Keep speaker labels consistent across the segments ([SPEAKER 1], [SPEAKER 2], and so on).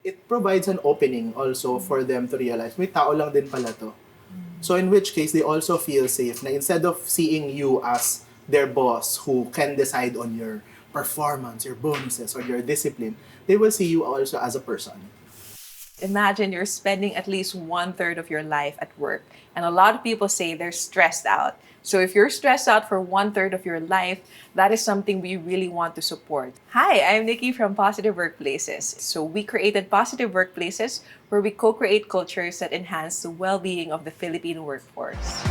[SPEAKER 1] it provides an opening also for them to realize, may tao lang din pala to. So in which case, they also feel safe na instead of seeing you as their boss who can decide on your performance, your bonuses, or your discipline, they will see you also as a person.
[SPEAKER 2] Imagine you're spending at least 1/3 of your life at work. And a lot of people say they're stressed out. So if you're stressed out for 1/3 of your life, that is something we really want to support. Hi, I'm Nikki from Positive Workplaces. So we created Positive Workplaces where we co-create cultures that enhance the well-being of the Philippine workforce.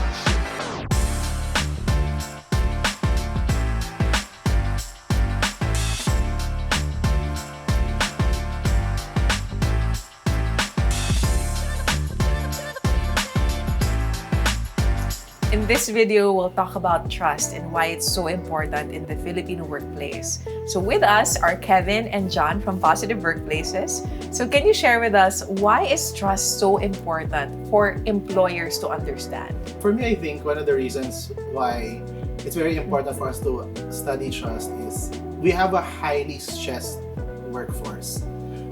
[SPEAKER 2] In this video, we'll talk about trust and why it's so important in the Filipino workplace. So with us are Kevin and John from Positive Workplaces. So can you share with us, why is trust so important for employers to understand?
[SPEAKER 1] For me, I think one of the reasons why it's very important for us to study trust is we have a highly stressed workforce.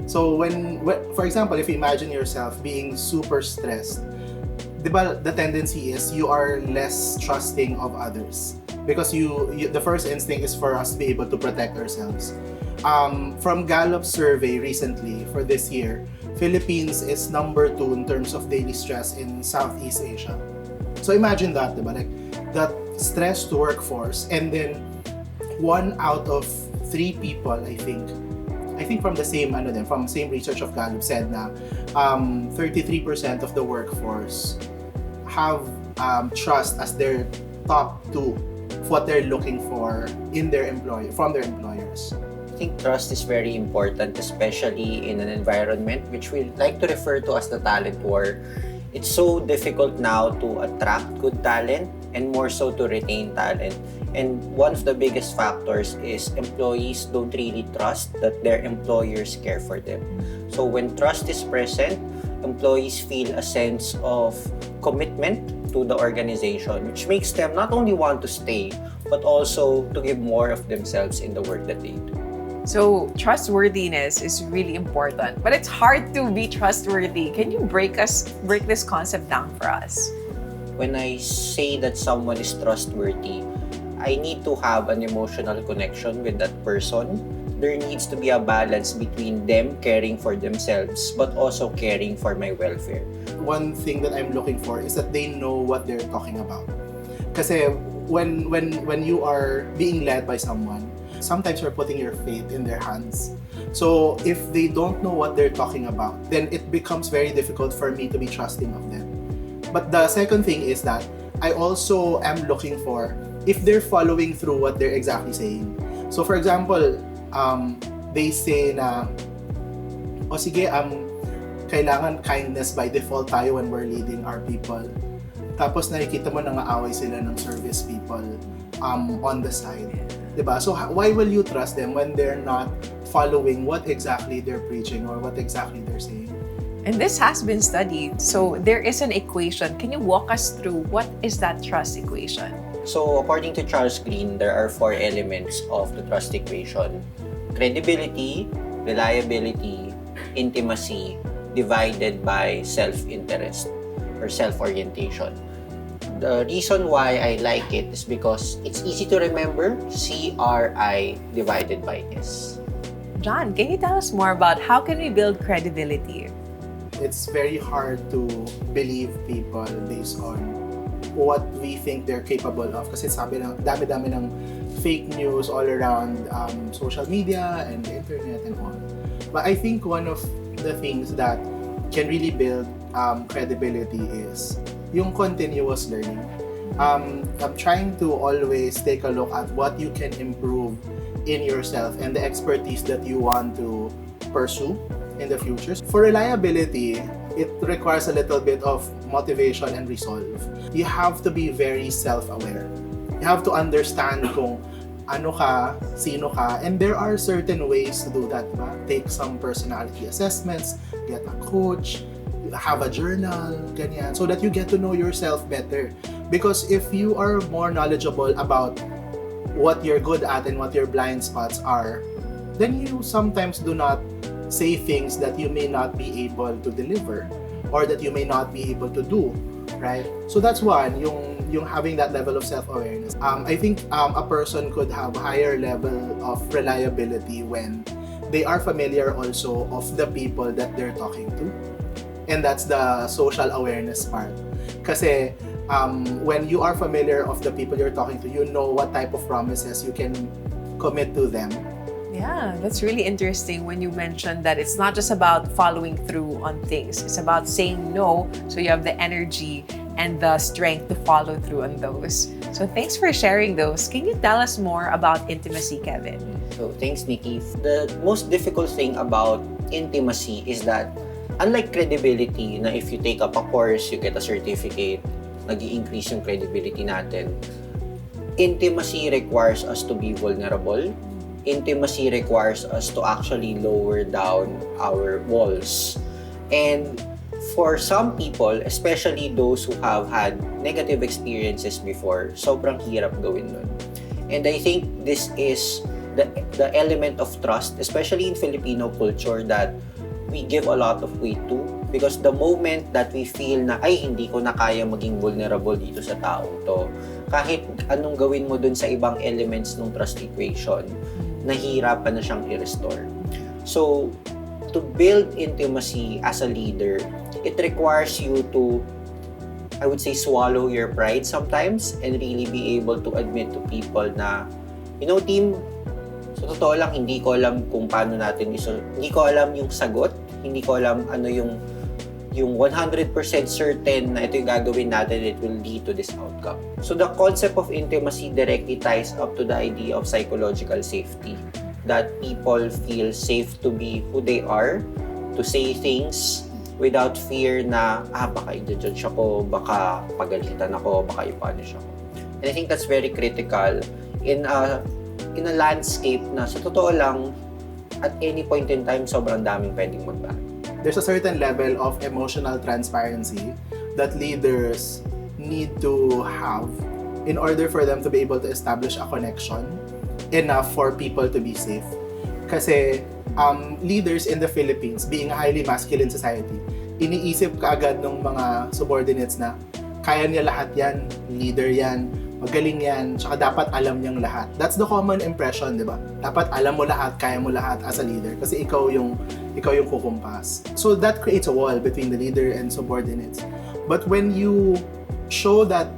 [SPEAKER 1] So for example, if you imagine yourself being super stressed, diba, the tendency is you are less trusting of others because the first instinct is for us to be able to protect ourselves. From Gallup's survey recently for this year, Philippines is number 2 in terms of daily stress in Southeast Asia. So imagine that, diba? Like that stressed workforce, and then 1 out of 3 people, I think from the same same research of Gallup said na 33% of the workforce have trust as their top 2 of what they're looking for from their employers.
[SPEAKER 3] I think trust is very important, especially in an environment which we like to refer to as the talent war. It's so difficult now to attract good talent and more so to retain talent. And one of the biggest factors is employees don't really trust that their employers care for them. So when trust is present, employees feel a sense of commitment to the organization, which makes them not only want to stay, but also to give more of themselves in the work that they do.
[SPEAKER 2] So trustworthiness is really important, but it's hard to be trustworthy. Can you break this concept down for us?
[SPEAKER 3] When I say that someone is trustworthy, I need to have an emotional connection with that person. There needs to be a balance between them caring for themselves but also caring for my welfare.
[SPEAKER 1] One thing that I'm looking for is that they know what they're talking about. Kasi when you are being led by someone, sometimes you're putting your faith in their hands. So if they don't know what they're talking about, then it becomes very difficult for me to be trusting of them. But the second thing is that I also am looking for if they're following through what they're exactly saying. So for example, they say na, sige, kailangan kindness by default tayo when we're leading our people. Tapos nakikita mo nangaaway sila ng service people on the side. Diba? So why will you trust them when they're not following what exactly they're preaching or what exactly they're saying?
[SPEAKER 2] And this has been studied. So there is an equation. Can you walk us through what is that trust equation?
[SPEAKER 3] So according to Charles Green, there are 4 elements of the trust equation: credibility, reliability, intimacy, divided by self-interest or self-orientation. The reason why I like it is because it's easy to remember. CRI divided by S.
[SPEAKER 2] John, can you tell us more about how can we build credibility?
[SPEAKER 1] It's very hard to believe people based on what we think they're capable of. Kasi sabi ng dami-dami ng fake news all around social media and the internet and all. But I think one of the things that can really build credibility is yung continuous learning. I'm trying to always take a look at what you can improve in yourself and the expertise that you want to pursue in the future. For reliability, it requires a little bit of motivation and resolve. You have to be very self-aware. You have to understand kung ano ka, sino ka, and there are certain ways to do that. Diba? Take some personality assessments, get a coach, have a journal, ganyan, so that you get to know yourself better. Because if you are more knowledgeable about what you're good at and what your blind spots are, then you sometimes do not say things that you may not be able to deliver or that you may not be able to do, right? So that's one, yung having that level of self-awareness. I think a person could have higher level of reliability when they are familiar also of the people that they're talking to. And that's the social awareness part. Kasi when you are familiar of the people you're talking to, you know what type of promises you can commit to them.
[SPEAKER 2] Yeah, that's really interesting when you mentioned that it's not just about following through on things. It's about saying no, so you have the energy and the strength to follow through on those. So thanks for sharing those. Can you tell us more about intimacy, Kevin?
[SPEAKER 3] So thanks, Nikki. The most difficult thing about intimacy is that unlike credibility, na if you take up a course, you get a certificate, nag-i-increase yung credibility natin, intimacy requires us to be vulnerable. Intimacy requires us to actually lower down our walls. And for some people, especially those who have had negative experiences before, sobrang hirap gawin nun. And I think this is the element of trust, especially in Filipino culture, that we give a lot of weight to. Because the moment that we feel na, ay, hindi ko na kaya maging vulnerable dito sa taong to, kahit anong gawin mo dun sa ibang elements ng trust equation, nahihirapan na siyang i-restore. So, to build intimacy as a leader, it requires you to, I would say, swallow your pride sometimes and really be able to admit to people na, you know, team, sa totoo lang, hindi ko alam kung paano natin hindi ko alam yung sagot, hindi ko alam ano yung 100% certain na ito yung gagawin natin, it will lead to this outcome. So the concept of intimacy directly ties up to the idea of psychological safety. That people feel safe to be who they are, to say things without fear na, baka i-judge ako, baka pagalitan ako, baka i-punish ako. And I think that's very critical in a landscape na sa totoo lang, at any point in time, sobrang daming pwedeng magbago.
[SPEAKER 1] There's a certain level of emotional transparency that leaders need to have in order for them to be able to establish a connection enough for people to be safe. Kasi leaders in the Philippines, being a highly masculine society, iniisip kaagad ng mga subordinates na kaya niya lahat yan, leader yan, magaling yan, tsaka dapat alam niyang lahat. That's the common impression, di ba? Dapat alam mo lahat, kaya mo lahat as a leader kasi ikaw yung kukumpas. So that creates a wall between the leader and subordinates. But when you show that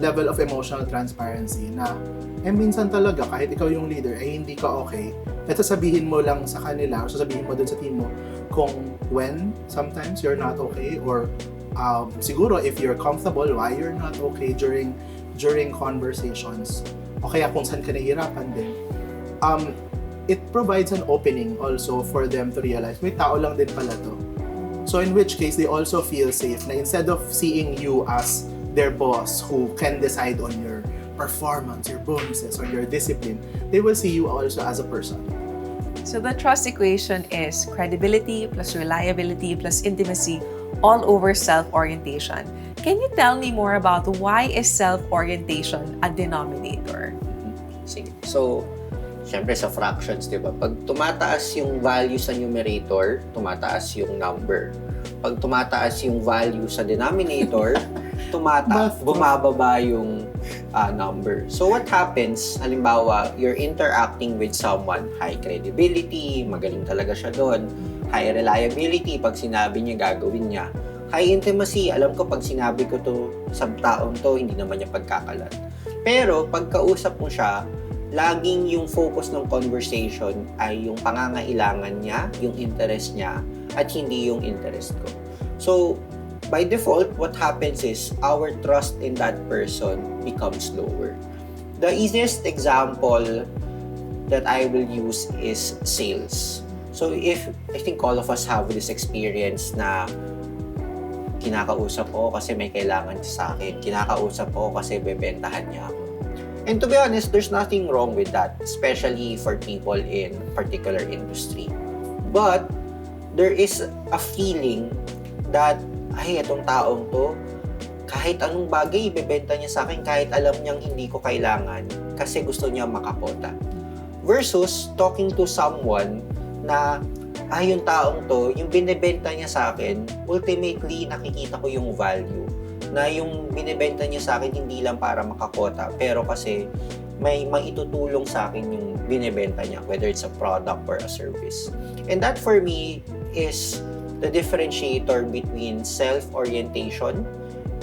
[SPEAKER 1] level of emotional transparency na minsan talaga kahit ikaw yung leader ay hindi ka okay, at sasabihin mo lang sa kanila o sasabihin mo dun sa team mo kung when sometimes you're not okay or siguro if you're comfortable why you're not okay during conversations o kaya kung saan ka nahihirapan din, it provides an opening also for them to realize may tao lang din pala to. So in which case they also feel safe na instead of seeing you as their boss who can decide on your performance, your bonuses, or your discipline, they will see you also as a person.
[SPEAKER 2] So the trust equation is credibility plus reliability plus intimacy all over self-orientation. Can you tell me more about why is self-orientation a denominator?
[SPEAKER 3] Sige. So, syempre sa fractions, di ba? Pag tumataas yung value sa numerator, tumataas yung number. Pag tumataas yung value sa denominator, bumababa yung number. So what happens, halimbawa, you're interacting with someone, high credibility, magaling talaga siya doon, high reliability, pag sinabi niya, gagawin niya. High intimacy, alam ko pag sinabi ko to sa taong to, hindi naman niya pagkakalat. Pero pag kausap mo siya, laging yung focus ng conversation ay yung pangangailangan niya, yung interest niya, at hindi yung interest ko. So, by default, what happens is our trust in that person becomes lower. The easiest example that I will use is sales. So if, I think all of us have this experience na kinakausap ko kasi may kailangan sa akin, kinakausap ko kasi bebentahan niya ako. And to be honest, there's nothing wrong with that, especially for people in particular industry. But there is a feeling that ay, itong taong to, kahit anong bagay ibebenta niya sa akin, kahit alam niyang hindi ko kailangan, kasi gusto niya makakota. Versus talking to someone na yung taong to, yung binebenta niya sa akin, ultimately, nakikita ko yung value. Na yung binebenta niya sa akin, hindi lang para makakota, pero kasi may maitutulong sa akin yung binebenta niya, whether it's a product or a service. And that for me is the differentiator between self-orientation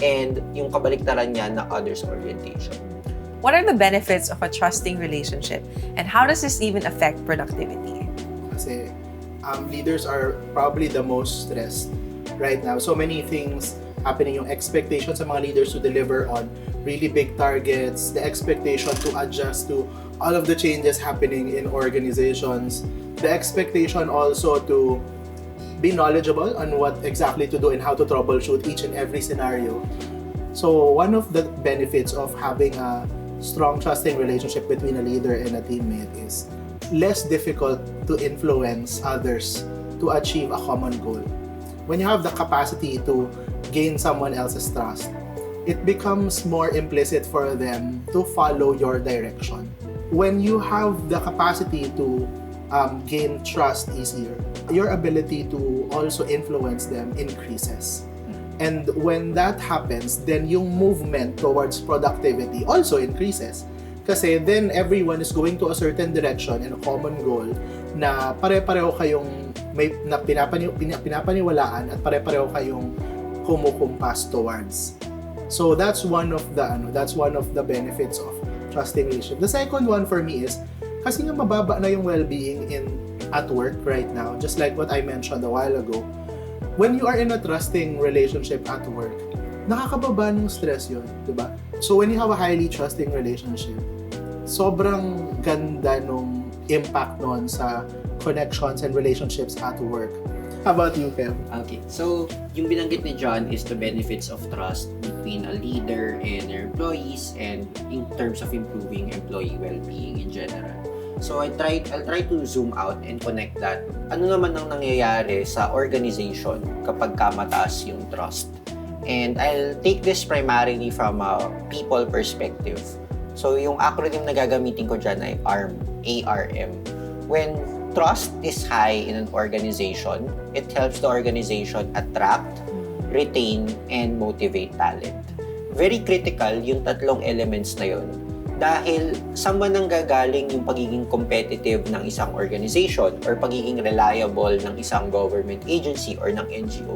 [SPEAKER 3] and yung kabaliktaran niya na others orientation.
[SPEAKER 2] What are the benefits of a trusting relationship, and how does this even affect productivity?
[SPEAKER 1] Kasi leaders are probably the most stressed right now. So many things happening, yung expectation sa mga leaders to deliver on really big targets, the expectation to adjust to all of the changes happening in organizations, the expectation also to be knowledgeable on what exactly to do and how to troubleshoot each and every scenario. So one of the benefits of having a strong, trusting relationship between a leader and a teammate is less difficult to influence others to achieve a common goal. When you have the capacity to gain someone else's trust, it becomes more implicit for them to follow your direction. When you have the capacity to gain trust easier, your ability to also influence them increases. And when that happens, then yung movement towards productivity also increases. Kasi then everyone is going to a certain direction and a common goal na pare-pareho kayong may na pinapaniwalaan at pare-pareho kayong kumukumpas towards. So that's one of the benefits of trusting relationship. The second one for me is kasi nga mababa na yung well-being at work right now, just like what I mentioned a while ago. When you are in a trusting relationship at work, nakakababa ng stress yun, di ba? So when you have a highly trusting relationship, sobrang ganda nung impact nun sa connections and relationships at work. How about you, Kev?
[SPEAKER 3] Okay, so yung binanggit ni John is the benefits of trust between a leader and their employees and in terms of improving employee well-being in general. So I'll try to zoom out and connect that. Ano naman ang nangyayari sa organization kapag mataas yung trust? And I'll take this primarily from a people perspective. So yung acronym na gagamitin ko dyan ay ARM, A-R-M. When trust is high in an organization, it helps the organization attract, retain, and motivate talent. Very critical yung tatlong elements na yun dahil saan ba nanggagaling yung pagiging competitive ng isang organization or pagiging reliable ng isang government agency or ng NGO.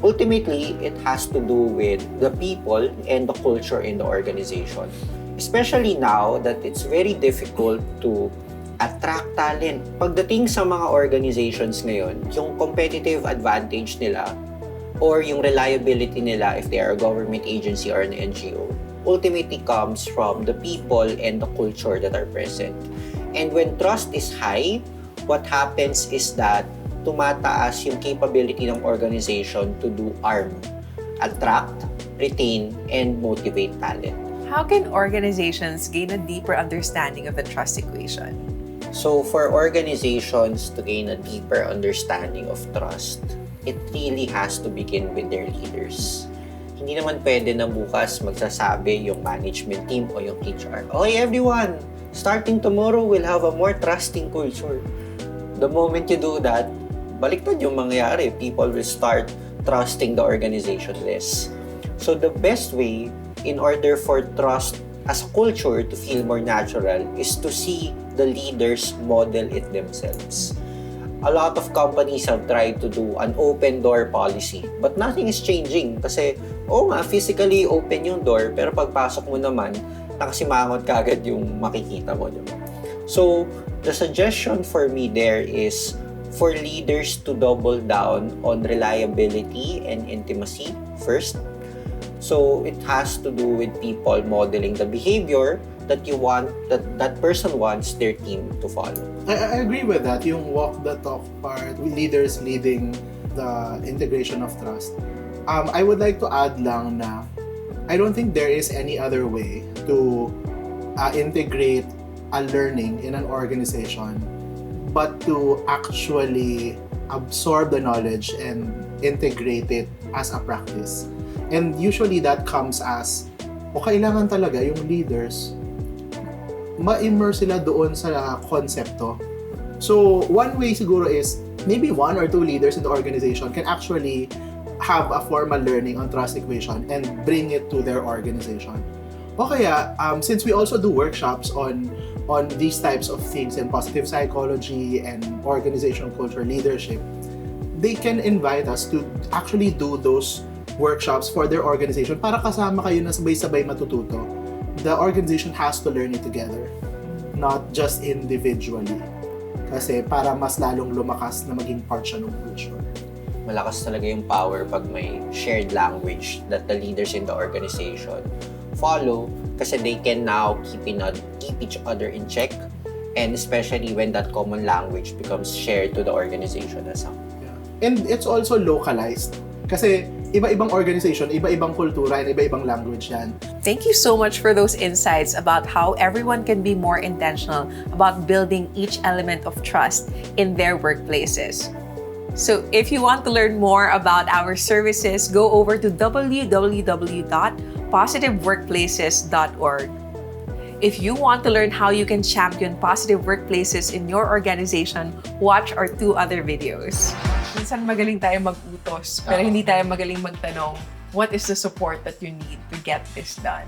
[SPEAKER 3] Ultimately, it has to do with the people and the culture in the organization. Especially now that it's very difficult to attract talent. Pagdating sa mga organizations ngayon, yung competitive advantage nila or yung reliability nila if they are a government agency or an NGO ultimately comes from the people and the culture that are present. And when trust is high, what happens is that tumataas yung capability ng organization to do ARM, attract, retain, and motivate talent.
[SPEAKER 2] How can organizations gain a deeper understanding of the trust equation?
[SPEAKER 3] So for organizations to gain a deeper understanding of trust, it really has to begin with their leaders. Hindi naman pwede na bukas magsasabi yung management team o yung HR, "Okay everyone, starting tomorrow we'll have a more trusting culture." The moment you do that, baliktad yung mangyayari. People will start trusting the organization less. So the best way in order for trust as a culture to feel more natural is to see the leaders model it themselves. A lot of companies have tried to do an open door policy, but nothing is changing kasi physically open yung door, pero pagpasok mo naman, nakasimangot kagad yung makikita mo, diba? So the suggestion for me there is for leaders to double down on reliability and intimacy first. So it has to do with people modeling the behavior that you want, that person wants their team to follow.
[SPEAKER 1] I agree with that, yung walk the talk part, with leaders leading the integration of trust. I would like to add lang na I don't think there is any other way to integrate a learning in an organization but to actually absorb the knowledge and integrate it as a practice. And usually that comes as, kailangan talaga yung leaders ma-immerse sila doon sa konsepto. So, one way siguro is maybe one or two leaders in the organization can actually have a formal learning on trust equation and bring it to their organization. O kaya, since we also do workshops on these types of things in positive psychology and organizational culture leadership, they can invite us to actually do those workshops for their organization para kasama kayo na sabay-sabay matututo. The organization has to learn it together, not just individually. Kasi para mas lalong lumakas na maging part siya ng culture.
[SPEAKER 3] Malakas talaga yung power pag may shared language that the leaders in the organization follow kasi they can now keep each other in check, and especially when that common language becomes shared to the organization as a whole.
[SPEAKER 1] Yeah. And it's also localized kasi iba-ibang organization, iba-ibang kultura, and iba-ibang language yan.
[SPEAKER 2] Thank you so much for those insights about how everyone can be more intentional about building each element of trust in their workplaces. So if you want to learn more about our services, go over to www.positiveworkplaces.org. If you want to learn how you can champion positive workplaces in your organization, watch our 2 other videos. Minsan magaling tayo mag-utos, pero hindi tayo magaling magtanong, what is the support that you need to get this done?